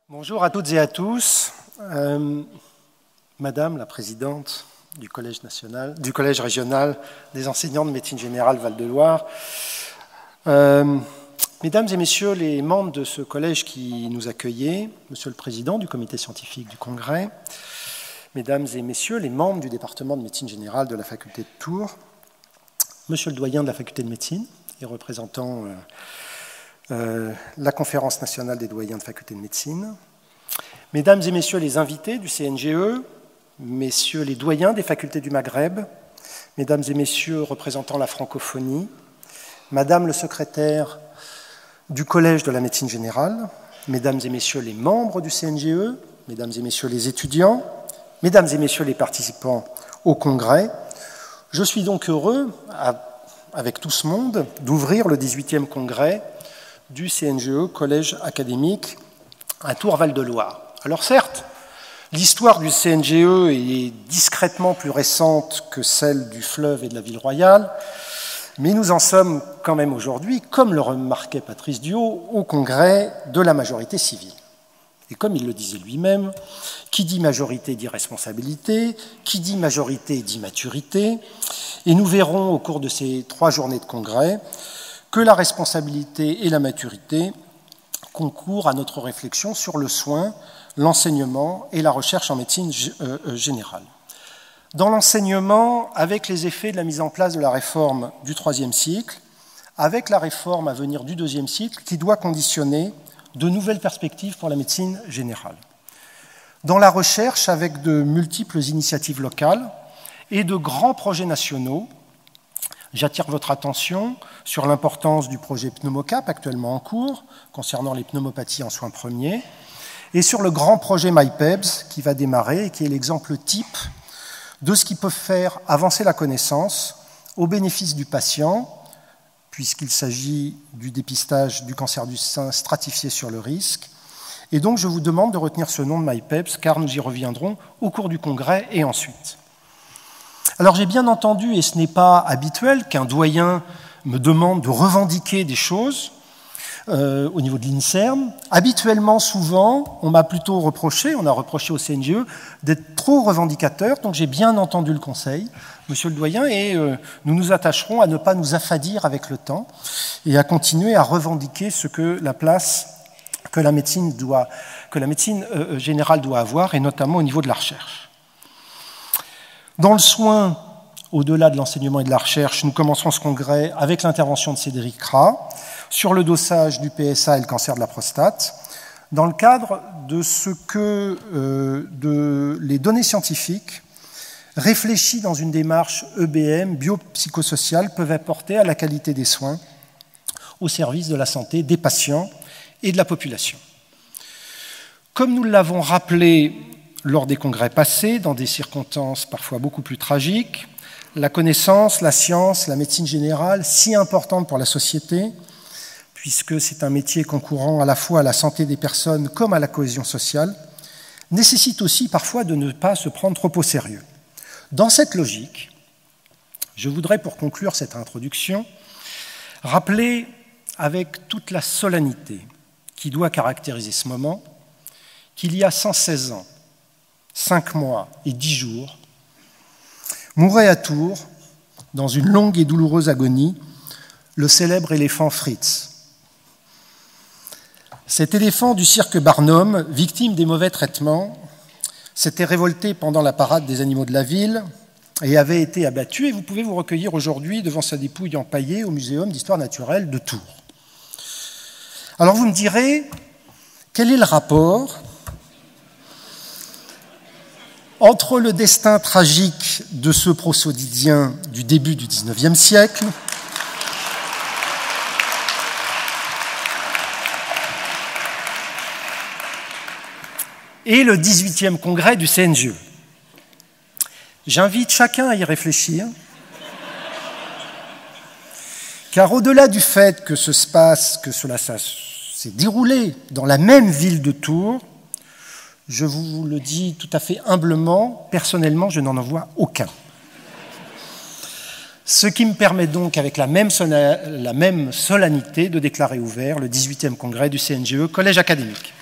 Bonjour à toutes et à tous. Madame la présidente du Collège régional des enseignants de médecine générale Val-de-Loire, mesdames et messieurs les membres de ce collège qui nous accueillait, monsieur le président du comité scientifique du congrès, mesdames et messieurs les membres du département de médecine générale de la faculté de Tours, monsieur le doyen de la faculté de médecine et représentant la conférence nationale des doyens de faculté de médecine, mesdames et messieurs les invités du CNGE, messieurs les doyens des facultés du Maghreb, mesdames et messieurs représentant la francophonie, madame le secrétaire du Collège de la médecine générale, mesdames et messieurs les membres du CNGE, mesdames et messieurs les étudiants, mesdames et messieurs les participants au congrès, je suis donc heureux, avec tout ce monde, d'ouvrir le 18e congrès du CNGE, Collège académique à Tours-Val-de-Loire. Alors certes, l'histoire du CNGE est discrètement plus récente que celle du fleuve et de la ville royale, mais nous en sommes quand même aujourd'hui, comme le remarquait Patrice Duhaut, au congrès de la majorité civile. Et comme il le disait lui-même, qui dit majorité dit responsabilité, qui dit majorité dit maturité, et nous verrons au cours de ces 3 journées de congrès que la responsabilité et la maturité concourent à notre réflexion sur le soin, l'enseignement et la recherche en médecine générale. Dans l'enseignement, avec les effets de la mise en place de la réforme du 3e cycle, avec la réforme à venir du 2e cycle, qui doit conditionner de nouvelles perspectives pour la médecine générale. Dans la recherche, avec de multiples initiatives locales et de grands projets nationaux, j'attire votre attention sur l'importance du projet Pneumocap actuellement en cours, concernant les pneumopathies en soins premiers, et sur le grand projet MyPEBS qui va démarrer et qui est l'exemple type de ce qui peut faire avancer la connaissance au bénéfice du patient, puisqu'il s'agit du dépistage du cancer du sein stratifié sur le risque. Et donc je vous demande de retenir ce nom de MyPEBS, car nous y reviendrons au cours du congrès et ensuite. Alors j'ai bien entendu, et ce n'est pas habituel, qu'un doyen me demande de revendiquer des choses au niveau de l'INSERM. Habituellement, souvent, on m'a plutôt reproché, on a reproché au CNGE, d'être trop revendicateur, donc j'ai bien entendu le conseil, monsieur le doyen, et nous nous attacherons à ne pas nous affadir avec le temps et à continuer à revendiquer ce que la place que la médecine générale doit avoir, et notamment au niveau de la recherche. Dans le soin, au-delà de l'enseignement et de la recherche, nous commencerons ce congrès avec l'intervention de Cédric Rat sur le dosage du PSA et le cancer de la prostate, dans le cadre de ce que les données scientifiques réfléchies dans une démarche EBM, biopsychosociale, peuvent apporter à la qualité des soins au service de la santé des patients et de la population. Comme nous l'avons rappelé lors des congrès passés, dans des circonstances parfois beaucoup plus tragiques, la connaissance, la science, la médecine générale, si importante pour la société, puisque c'est un métier concourant à la fois à la santé des personnes comme à la cohésion sociale, nécessite aussi parfois de ne pas se prendre trop au sérieux. Dans cette logique, je voudrais, pour conclure cette introduction, rappeler avec toute la solennité qui doit caractériser ce moment, qu'il y a 116 ans, 5 mois et 10 jours, mourait à Tours, dans une longue et douloureuse agonie, le célèbre éléphant Fritz. Cet éléphant du cirque Barnum, victime des mauvais traitements, s'était révolté pendant la parade des animaux de la ville et avait été abattu, et vous pouvez vous recueillir aujourd'hui devant sa dépouille empaillée au Muséum d'histoire naturelle de Tours. Alors vous me direz, quel est le rapport entre le destin tragique de ce prosodidien du début du XIXe siècle et le 18e congrès du CNGE? J'invite chacun à y réfléchir, car au-delà du fait que cela s'est déroulé dans la même ville de Tours, je vous le dis tout à fait humblement, personnellement, je n'en vois aucun. Ce qui me permet donc, avec la même solennité, de déclarer ouvert le 18e congrès du CNGE, Collège académique.